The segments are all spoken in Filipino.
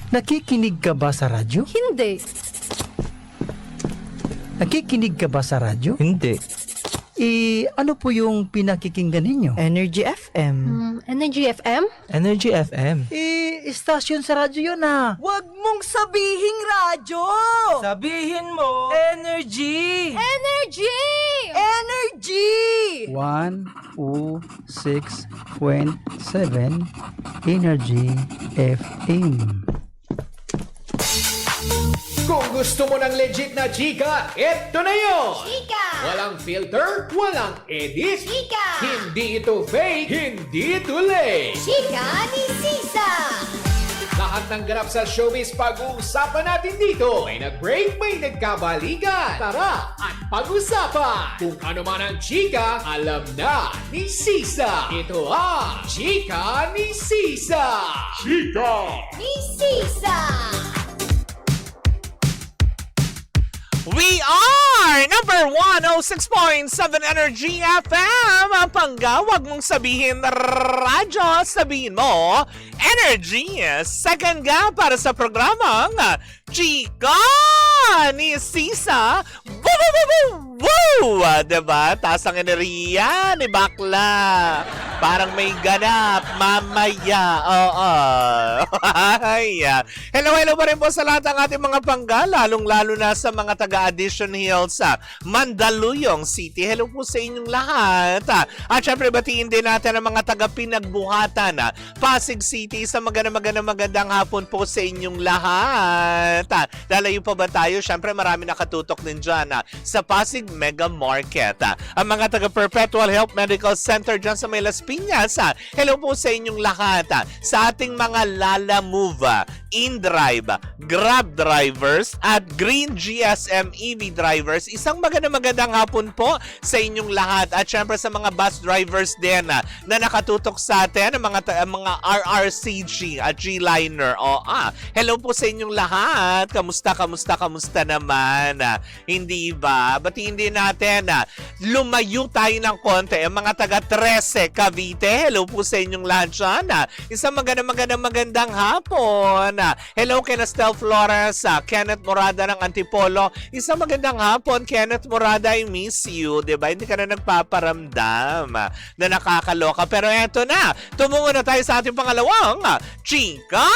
Nakikinig ka ba sa radyo? Hindi. Nakikinig ka ba sa radyo? Hindi. Ano po yung pinakikinggan ninyo? Energy FM. Energy FM? Energy FM. Istasyon sa radyo yun ah. Huwag mong sabihing radyo! Sabihin mo, Energy! Energy! Energy! 106.7 Energy FM. Kung gusto mo ng legit na chika, eto na yun! Chika! Walang filter, walang edit. Chika! Hindi ito fake, hindi ito late. Chika ni Sisa! Lahat ng ganap sa showbiz pag-uusapan natin dito. May nag-break, may nagkabalikan. Tara at pag-usapan. Kung ano man ang chika, alam na ni Sisa. Ito ang Chika ni Sisa. Chika! Ni Sisa! We are number 106.7 Energy FM. Pangga, wag mong sabihin radyo, sabihin mo Energy. Second ga para sa programang Chika ni Sisa. Woo, woo, woo, woo, woo! Diba? Taas ang enerhiya ni Bakla. Parang may ganap mamaya. Oo. Hello pa rin po sa lahat ng ating mga pangga, lalong-lalo na sa mga taga-Addition Hills sa Mandaluyong City. Hello po sa inyong lahat. At syempre, batiin din natin ang mga taga-Pinagbuhatan, Pasig City. Sa magandang hapon po sa inyong lahat. Lalayo pa ba tayo? Syempre, marami nakatutok din dyan sa Pasig Mega Market. Ang mga taga-Perpetual Health Medical Center dyan sa May Las Piñas. Hello po sa inyong lahat. Sa ating mga Lala Move, InDrive, Grab drivers at Green GSM EV drivers. Isang magandang hapon po sa inyong lahat. At syempre sa mga bus drivers din na nakatutok sa atin, mga RRCG at G-Liner. Hello po sa inyong lahat. Kamusta naman? Hindi ba? Batiin din natin lumayo tayo ng konti. Ang mga taga 13 Cavite. Hello po sa inyong lahat dyan. Isang magandang hapon. Hello kay Nastel Flores, Kenneth Morada ng Antipolo. Isang magandang hapon, Kenneth Morada. I miss you. Diba? Hindi ka na nagpaparamdam na nakakaloka. Pero eto na. Tumungo na tayo sa ating pangalawang Chika!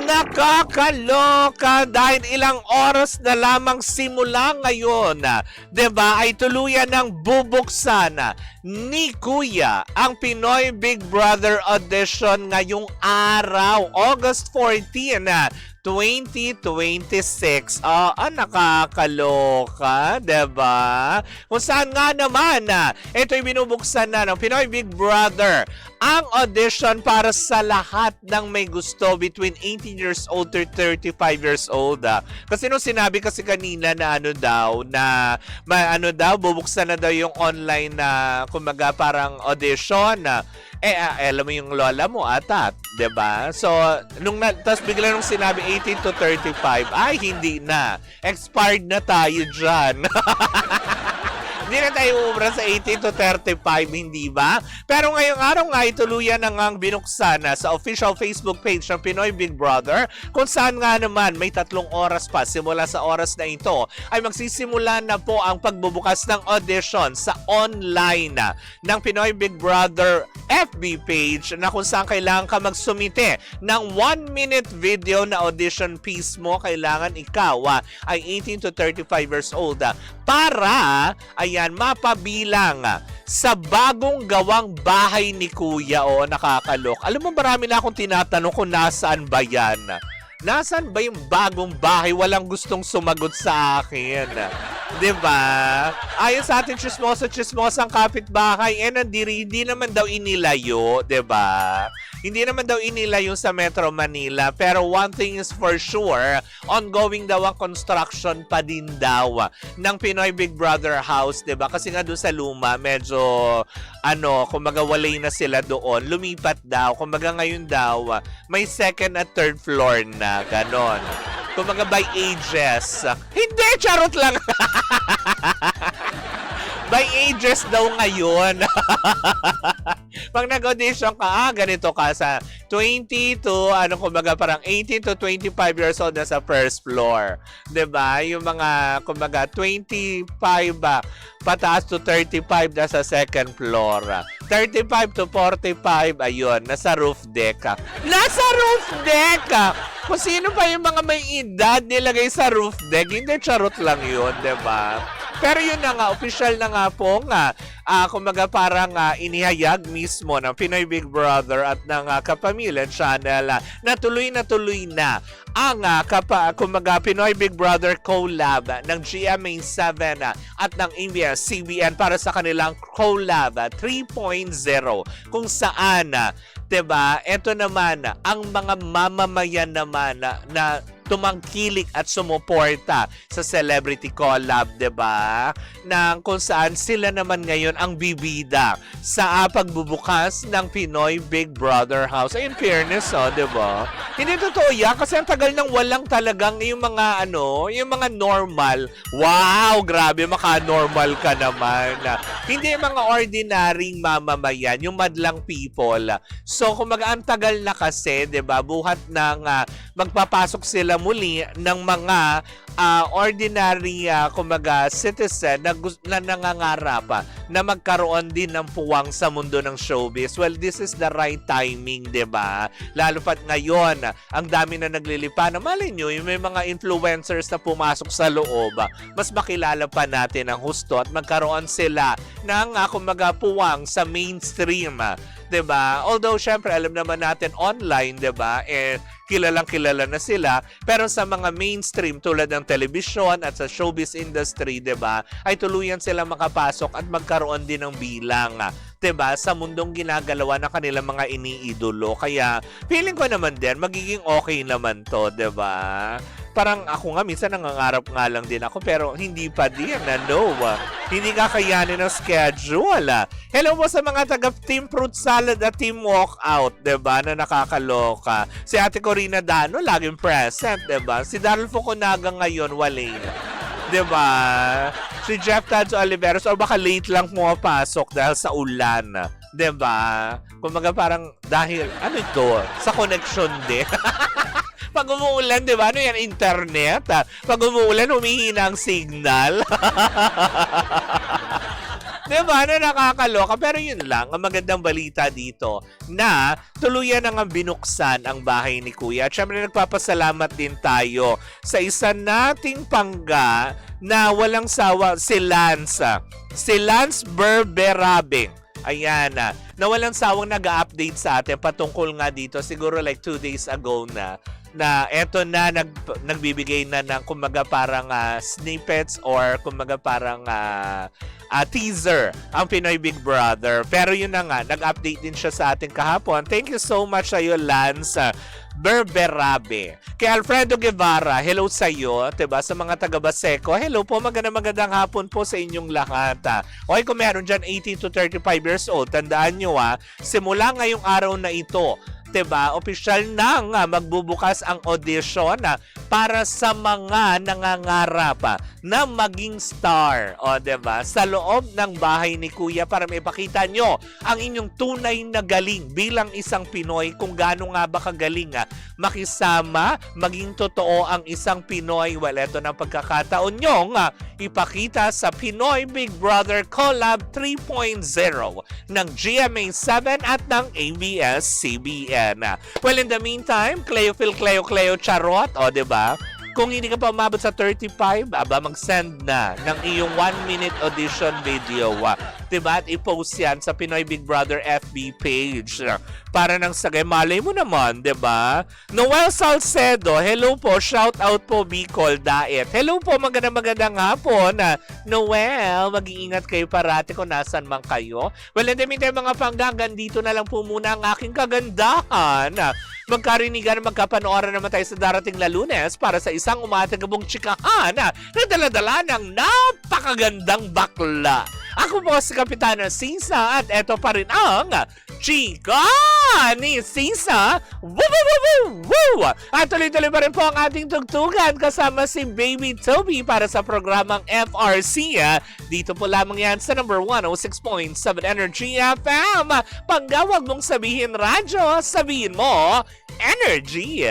Nakakaloka dahil ilang oras na lamang simula ngayon, diba, ay tuluyan ng bubuksan ni Kuya ang Pinoy Big Brother audition ngayong araw, August 14, 2026. Nakakaloka, diba? Kung saan nga naman, ito'y binubuksan na ng Pinoy Big Brother ang audition para sa lahat ng may gusto between 18 years old to 35 years old. Kasi nung sinabi kasi kanina na bubuksan na daw yung online na kumaga parang audition. Alam mo yung lola mo ata, 'di ba? So, tapos bigla nung sinabi 18 to 35, ay hindi na. Expired na tayo diyan. Hindi na tayo umubra sa 18 to 35, hindi ba? Pero ngayong araw nga, ituluyan na ngang binuksan sa official Facebook page ng Pinoy Big Brother, kung saan nga naman may 3 oras pa simula sa oras na ito ay magsisimula na po ang pagbubukas ng audition sa online ng Pinoy Big Brother FB page, na kung saan kailangan ka magsumite ng 1-minute video na audition piece mo. Kailangan ikaw ay 18 to 35 years old para mapabilang sa bagong gawang bahay ni Kuya. Nakakalok. Alam mo, marami na akong tinatanong kung nasaan ba yan. Nasaan ba yung bagong bahay? Walang gustong sumagot sa akin. Diba? Ayon sa ating chismosang kapitbahay, hindi naman daw inilayo. Diba? Hindi naman daw inilayo sa Metro Manila. Pero one thing is for sure, ongoing daw ang construction pa din daw ng Pinoy Big Brother House. Diba? Kasi nga doon sa luma, medyo, kumbaga walay na sila doon. Lumipat daw. Kumbaga ngayon daw, may second at third floor na. Ganon. Kumbaga by ages. Hindi, charot lang. By ages daw ngayon. Pag nag-audition ka, ganito ka sa 20 to, kumbaga parang 18 to 25 years old na sa first floor. 'Di ba? Yung mga, kumbaga, 25 pataas to 35 na sa second floor. 35 to 45, ayun, nasa roof deck. Nasa roof deck! Kung sino pa yung mga may edad nilagay sa roof deck, hindi, charot lang yun, 'di ba? Pero yun na nga, official na nga po nga, kumbaga parang inihayag mismo ng Pinoy Big Brother at ng Kapamilya Channel na tuloy na ang kumbaga Pinoy Big Brother collab ng GMA7 at ng ABS-CBN para sa kanilang collab 3.0 kung saan, 'di ba? Ito naman ang mga mamamayan naman na tumangkilik at sumuporta sa celebrity collab, 'di ba? Nang kung saan sila naman ngayon ang bibida sa pagbubukas ng Pinoy Big Brother House. Ay, in fairness, 'di ba? Hindi totoo yan kasi ang tagal nang walang talagang yung mga yung mga normal. Wow, grabe, maka-normal ka naman. Hindi yung mga ordinaryong mamamayan, yung madlang people. So, kumaga ang tagal na kasi, 'di ba? Buhat ng magpapasok sila muli ng mga ordinary kumbaga citizen na nangangarap na magkaroon din ng puwang sa mundo ng showbiz. Well, this is the right timing, 'di ba? Lalo pat ngayon, ang dami na naglilipa. Malay nyo, yung may mga influencers na pumasok sa loob, mas makilala pa natin ang husto at magkaroon sila ng kumbaga puwang sa mainstream. 'Di ba? Although syempre alam naman natin online, 'di ba? Kilalang kilala na sila, pero sa mga mainstream tulad ng telebisyon at sa showbiz industry, 'di ba? Ay tuluyan sila makapasok at magkaroon din ng bilang, 'di ba? Sa mundong ginagalawa ng kanilang mga iniidolo. Kaya feeling ko naman din magiging okay naman 'to, 'di ba? Parang ako nga, minsan nangangarap nga lang din ako, pero hindi pa din, hindi kakayanin ng schedule. Hello po sa mga taga Team Fruit Salad at Team Walkout, 'di ba, na nakakaloka. Si Ate Corina Dano, laging present, 'di ba? Si Darrell Fukunaga ngayon, wala. 'Di ba? Si Jeff Tadzo Oliveros, o baka late lang pumapasok dahil sa ulan. 'Di ba? Kumaga parang dahil, ito, sa connection din. Pag umuulan, di ba? Yan? Internet. Pag umuulan, humihina ang signal. Di ba? Nakakaloka. Pero yun lang, ang magandang balita dito na tuluyan na nga binuksan ang bahay ni Kuya. At syempre, nagpapasalamat din tayo sa isa nating pangga na walang sawa, si Lance. Si Lance Berberabing. Ayan, na walang sawang nag-update sa atin patungkol nga dito. Siguro like 2 days ago na eto na nagbibigay na ng kumbaga parang snippets or kumbaga parang teaser ang Pinoy Big Brother. Pero yun na nga, nag-update din siya sa ating kahapon. Thank you so much sa iyo, Lance Berberabe. Kay Alfredo Guevara, hello sa iyo, 'di ba? Sa mga taga Baseco, hello po, magandang hapon po sa inyong lahat. Okay, kung meron diyan 18 to 35 years old, tandaan niyo simula ngayong araw na ito, 'di ba? Opisyal na nga magbubukas ang audition para sa mga nangangarap na maging star, 'di ba? Sa loob ng bahay ni Kuya para maipakita nyo ang inyong tunay na galing bilang isang Pinoy, kung gaano nga ba kagaling makisama, maging totoo ang isang Pinoy. Well, ito na pagkakataon nyo ipakita sa Pinoy Big Brother Collab 3.0 ng GMA7 at ng ABS-CBN. Well, in the meantime, Cleo Charot, di ba? Kung hindi ka pa umabot sa 35, mag-send na ng iyong 1-minute audition video. Diba? At i-post yan sa Pinoy Big Brother FB page. Para nang sagay, malay mo naman, diba? Noel Salcedo, hello po, shout out po Bicol Daet. Hello po, magandang hapon. Noel, mag-iingat kayo parati kung nasan man kayo. Well, in the meantime, mga panggang, dito na lang po muna ang aking kagandahan. magkarinigan at magkapanooran naman tayo sa darating na Lunes para sa isang umatagabong tsikahan na dala-dala ng napakagandang bakla. Ako po si Kapitana Sisa at eto pa rin ang Chika ni Sisa. Woo, woo, woo, woo, woo! At tuloy-tuloy pa rin po ang ating tugtugan kasama si Baby Toby para sa programang FRC. Dito po lamang yan sa number 106.7 Energy FM. Panggawag mong sabihin radyo, sabihin mo Energy.